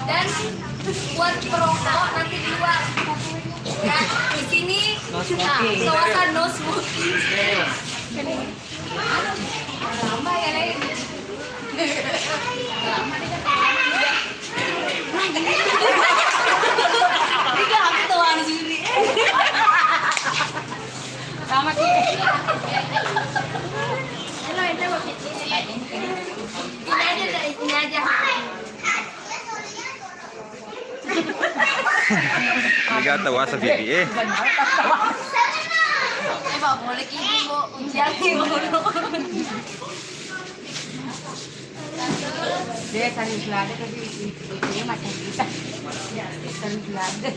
Dan buat perokok nanti di luar. Ya, di sini kawasan no smoking. Lama ya, Lei. Tiga aku tuan sendiri. Sama sih. Ini aja. Liga tawa sa video eh. Pak, boleh ini mau ujian Dia cari selada tapi ini macam kita. Cari selada.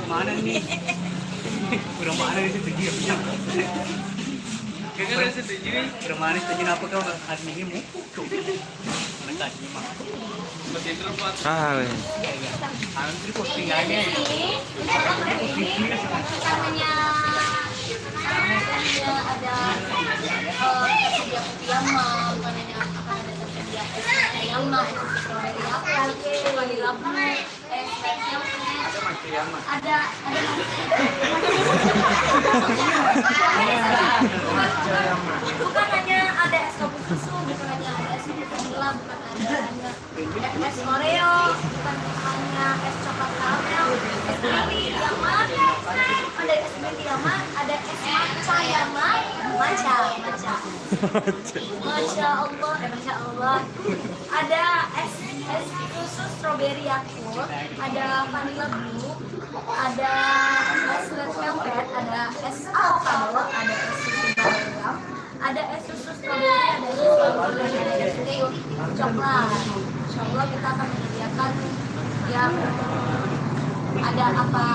Mana nih? Kurang mana nih setuju? Kagak setuju. Kurang mana setuju apa kau hari ini mau? Mana kasih mah? Ah, Antri posting aja. ada piyama, bukannya akan ada tersedia piyama, vanilla blue, ada bukan hanya ada es kopi susu, bukan hanya ada es kopi vanilla, bukan ada es Oreo, bukan hanya es coklat karamel, es milk Yama, ada es milk Yama, ada es matcha Yama, matcha. Masya Allah, ada es susu strawberry Yakult, ada vanilla blue, ada es red velvet, ada es avocado, ada es susu beragam, ada es susu strawberry, ada es strawberry, ada es coklat. Insya Allah kita akan menyediakan yang ada apa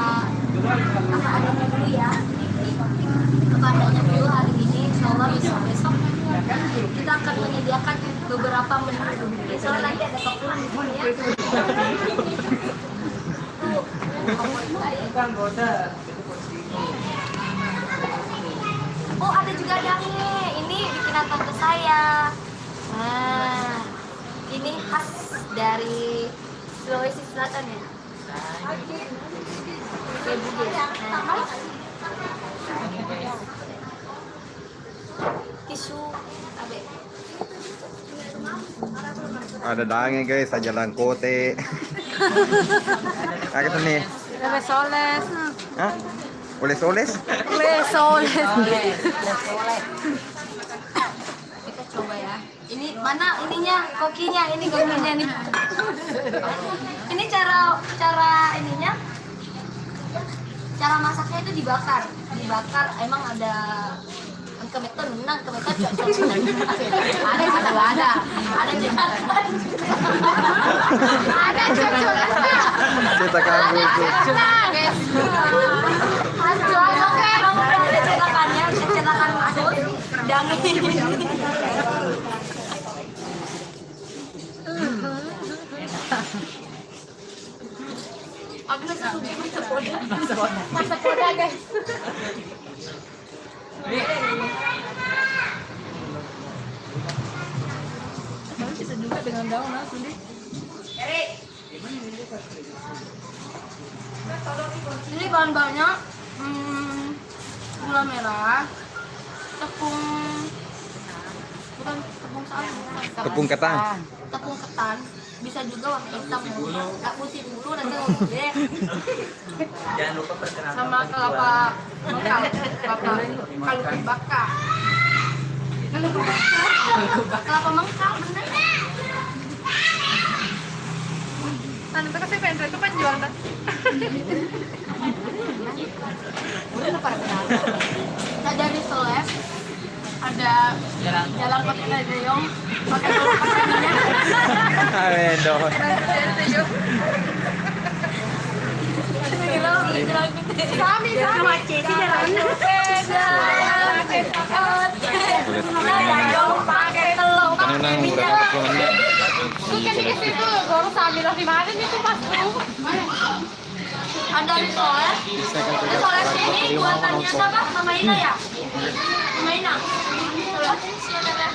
adanya dulu ya. Apa adanya dulu hari ini. Insya Allah besok kita akan menyediakan beberapa menu. Soalnya nanti ada kepulan di sini ya. Oh, ada juga dange. Ini bikinan tante saya. Nah, ini khas dari Sulawesi Selatan ya. Oke, Bu. Nah, tisu abe. ada dange guys sa Jalan Kote. Agak nih. Oles-oles. Hah? Oles-oles? Oles-oles. Kita coba ya. Ini mana ininya? Kokinya nih. Ini cara ininya. Cara masaknya itu dibakar. Emang ada kemeton menang kemeton cocok. Ada cocok. Cetakan buku. Ada cetakannya, cetakan masuk. Dange. Agnes masak poda guys. Bisa juga dengan daun langsung deh. Ini bahan-bahannya gula merah, tepung bukan tepung sagu, Tepung ketan. tepung ketan, bisa juga warna hitam, nggak putih dulu nanti ngomongnya. Jangan lupa perkenalan. Sama kelapa mengkal, kaldu baka. Kelapa mengkal bener. Nanti kasih pengen itu penjual kan? Nah, dari seleb ada jalan pakai dayong, pakai ininya. Amin dong. Sami sama Ceci jalan sepeda. Kulit keringan. Pakai telur. Kanang udah dapat temannya. Kan di situ baru sambil di mana itu masuk. Ada di soalnya. Di soalnya sini buatannya siapa? Mama Ina ya? Mama Ina.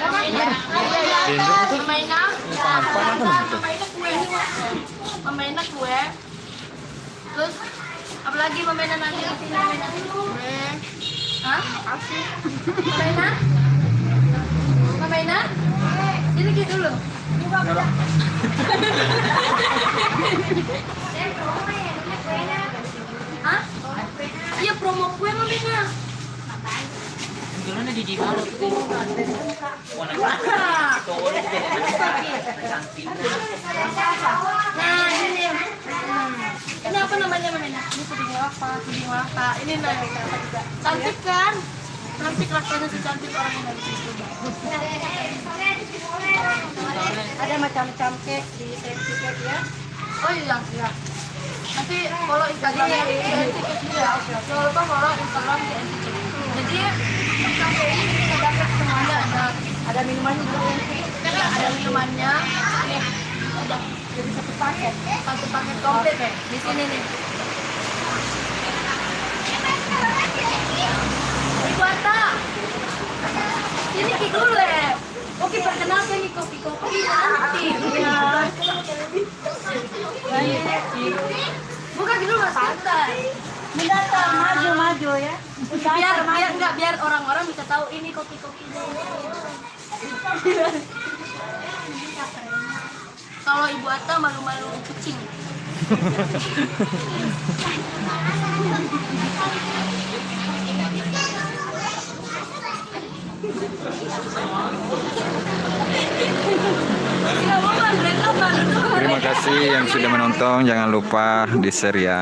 Mama Ina. Mama Ina. Mama Ina kue. Terus apalagi Mama Ina nanti di sini Mama Ina kue. Hah? Mama Ina? Mama Ina? Sini gitu dulu. Hah? Iya promo kue Mama Ina. Jualannya di mana tuh? Nah ini. Ini apa namanya Mama Ina? Ini puding kelapa, puding kelapa. Ini nanti kelapa juga. Cantik kan? Cantik rasanya sih cantik orang yang dari situ. Ada macam-macam cake di fancy cake ya. Oh iya, iya. Nanti follow Instagramnya CNC Cake ya. Jangan lupa follow Instagram CNC Cake. Jadi cafe ini kita dapat semuanya ada minuman juga. Ada minumannya. Nih, ada jadi satu paket komplit di sini nih. Ibu Ata, ini Ki dulu ya. Oke, perkenalkan nih kopi-kopi cantik ya. Buka dulu Mas santai. Mendatang maju ya. Biar orang-orang bisa tahu ini kopi-kopinya. Kalau Ibu Ata malu-malu kucing. Terima kasih yang sudah menonton. Jangan lupa di share ya.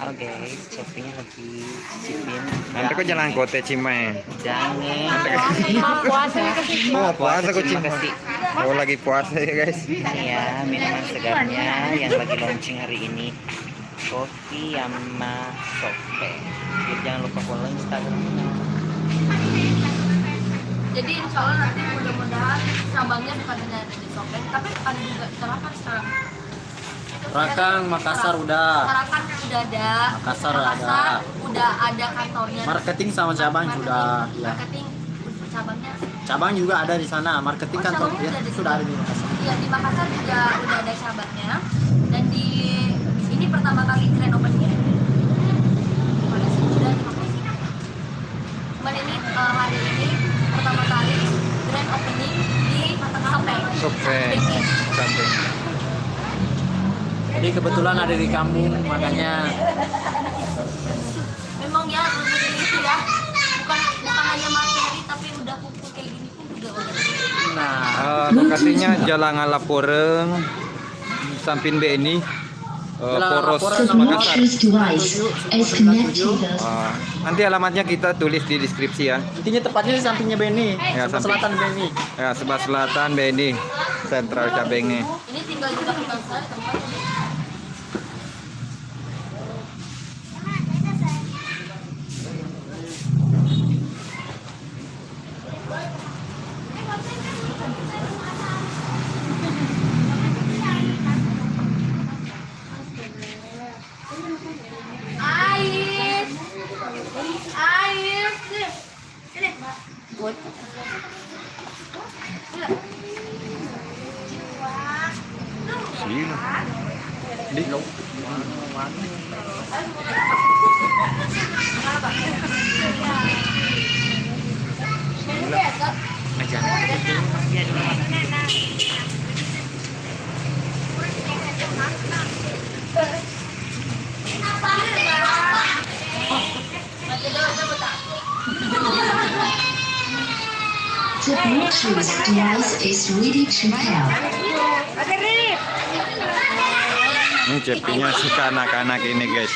Halo guys, shoppingnya lagi cicipin. Nanti kok jalan kote Cimae. Jangan. Oh, puasa kok Terima Cimae. kasih. Oh, lagi puasa ya guys. Ini ya minuman segarnya yang lagi launching hari ini. Kopi Yama Sope. Jadi jangan lupa follow Instagramnya. Jadi insya Allah nanti mudah-mudahan cabangnya bukan hanya ada di Sopeng, tapi ada juga di Tarakan sekarang. Rakang Makassar udah. Tarakan sudah ada. Makassar ada. Udah ada kantornya. Marketing sama cabang sudah. Ya. Marketing cabangnya. Cabang juga ada di sana. Marketing Oh, kantor cabangnya ya, udah di sudah ada di Makassar. Iya, di Makassar juga udah ada cabangnya. Dan di ini pertama kali grand opening. Terima kasih sudah terima kasih. Cuman ini hari ini pertama kali grand opening di Sopeng. Sopeng. Sampai. Jadi kebetulan ada di kampung, makanya Memang ya lebih itu ya. Bukan hanya materi tapi udah kumpul kayak gini pun udah. nah Lokasinya Jalan Ngalaporeng, samping BNI, Poros Laporan Makassar. Bluetooth device is connected. Nanti alamatnya kita tulis di deskripsi ya. intinya tepatnya di sampingnya Beni, Ya, sebelah samping. selatan Beni. Ya, sebelah selatan BNI, sentral cabengnya. Ini tinggal juga kita saya tempatnya. Air, sini. Sila. Di lo. The Bluetooth device is ready to pair. Ini cepinya suka anak-anak ini guys.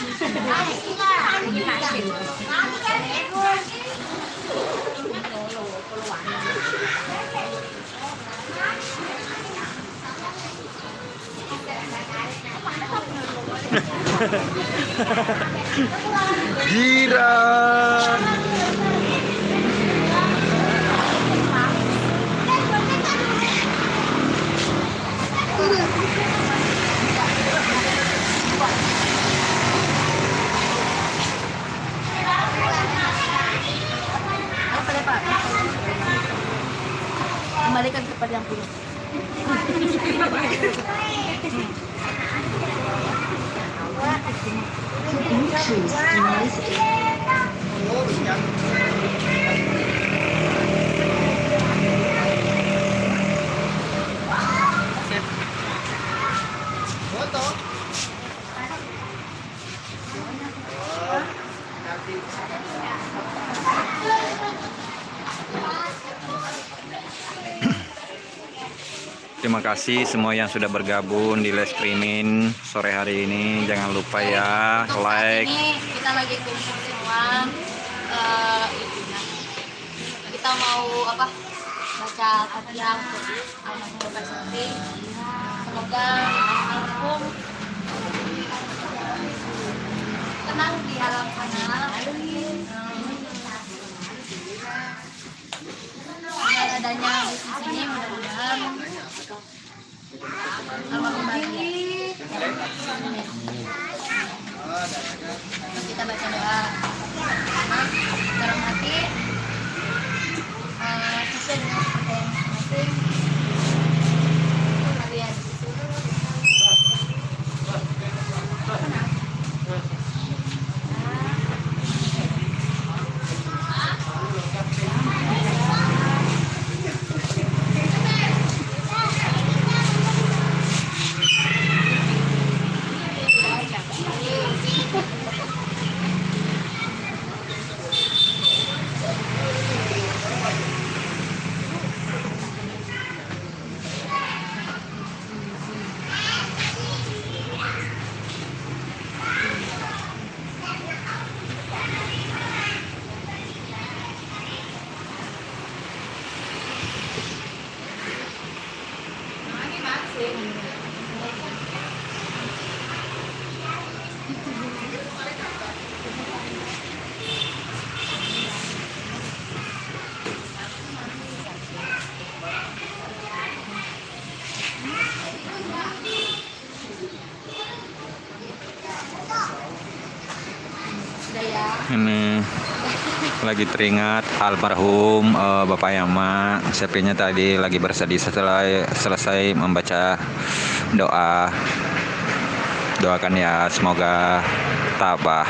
Girang. Kembalikan kepada yang punya. Bluetooth device Terima kasih semua yang sudah bergabung di Les Primin sore hari ini. Jangan lupa ya like. Ini kita lagi kumpul semua. Kita mau apa? Baca Fatihah untuk almarhum Bapak Sakti. Semoga almarhum tenang di alam sana. Dengan adanya di sini mudah-mudahan almarhum bahagia. Terus kita baca doa dalam hati sesuai dengan kepercayaan masing-masing. Kalian Ini lagi teringat almarhum Bapak Yama. Sepinya tadi lagi bersedih setelah selesai membaca doa. Doakan ya semoga tabah.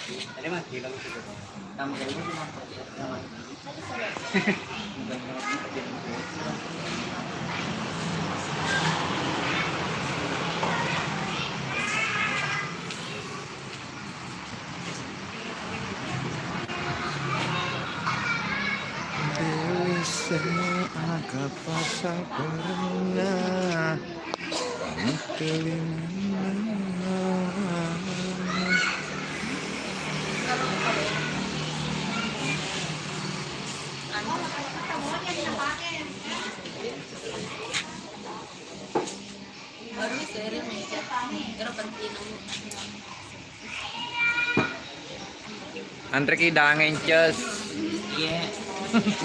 Tadi mah hilang itu. Agak pasang pernah Antri kidang ences. Iya.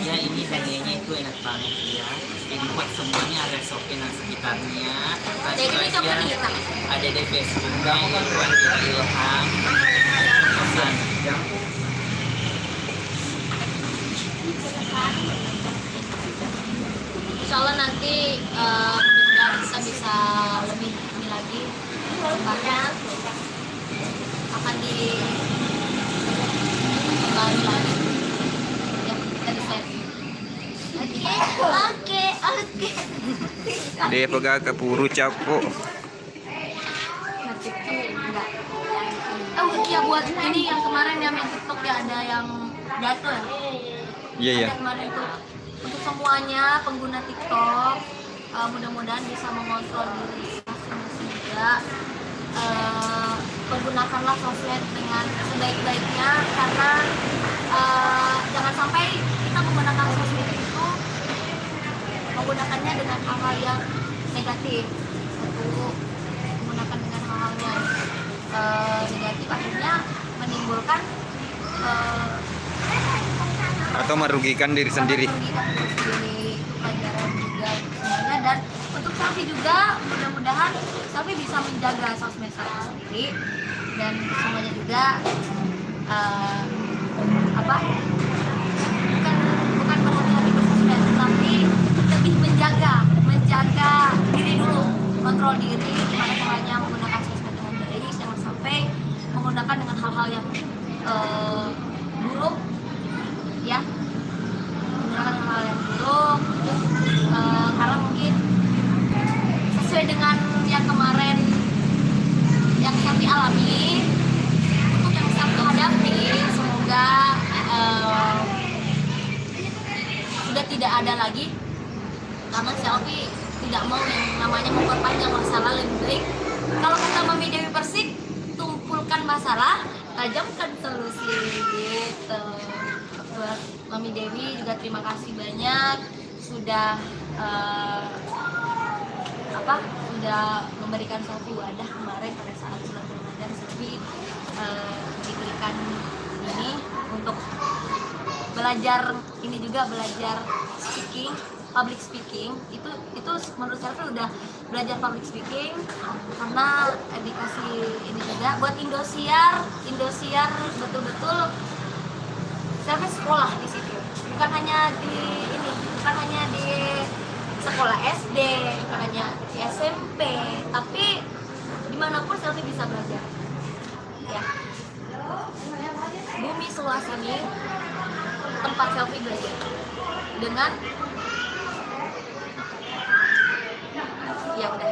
Ya ini dagingnya itu enak banget ya. Ini buat semuanya ada Shopee dan sekitarnya. Ada di Facebooknya Irwan Ilham. Pesan. Insya Allah nanti mudah-mudahan kita bisa lebih ini lagi. Bahkan akan dikembali lagi. Ya, kita di save. Oke. Dia pegang ke puru capo. Oh iya, buat ini yang kemarin yang main TikTok ya, ada yang jatuh ya. Iya ya. Ada kemarin itu untuk semuanya pengguna TikTok, mudah-mudahan bisa mengontrol diri masing-masing juga. Pergunakanlah sosmed dengan sebaik-baiknya, karena jangan sampai kita menggunakan sosmed itu menggunakannya dengan hal-hal yang negatif. Satu, menggunakan dengan hal-hal yang negatif akhirnya menimbulkan Atau merugikan diri sendiri. merugikan diri sendiri. Itu pelajaran juga semuanya. Dan untuk Selfie juga, mudah-mudahan Selfie bisa menjaga sosmed saya sendiri, dan semuanya juga bukan berhati-hati bersosmed, tapi lebih menjaga diri dulu, kontrol diri, gimana caranya menggunakan sosmed dengan baik, jangan sampai menggunakan dengan hal-hal yang buruk, ya, menggunakan hal yang buruk, karena mungkin sesuai dengan yang kemarin yang Selfie alami. Untuk yang Selfie hadapi, semoga sudah tidak ada lagi, karena Selfie tidak mau yang namanya memperpanjang masalah. Lebih baik kalau kata Mami Dewi Persik, tumpulkan masalah, tajamkan solusi gitu. Buat Mami Dewi juga terima kasih banyak sudah sudah memberikan Selfie wadah kemarin pada saat bulan Ramadan. Selfie diberikan ini untuk belajar, ini juga belajar speaking, public speaking. Itu menurut Selfie udah belajar public speaking, karena dikasih ini juga buat Indosiar betul-betul Selfie sekolah di situ, bukan hanya di sekolah SD, bukan hanya di SMP, tapi dimanapun Selfie bisa belajar, ya. Bumi seluas ini tempat Selfie belajar dengan, ya udah.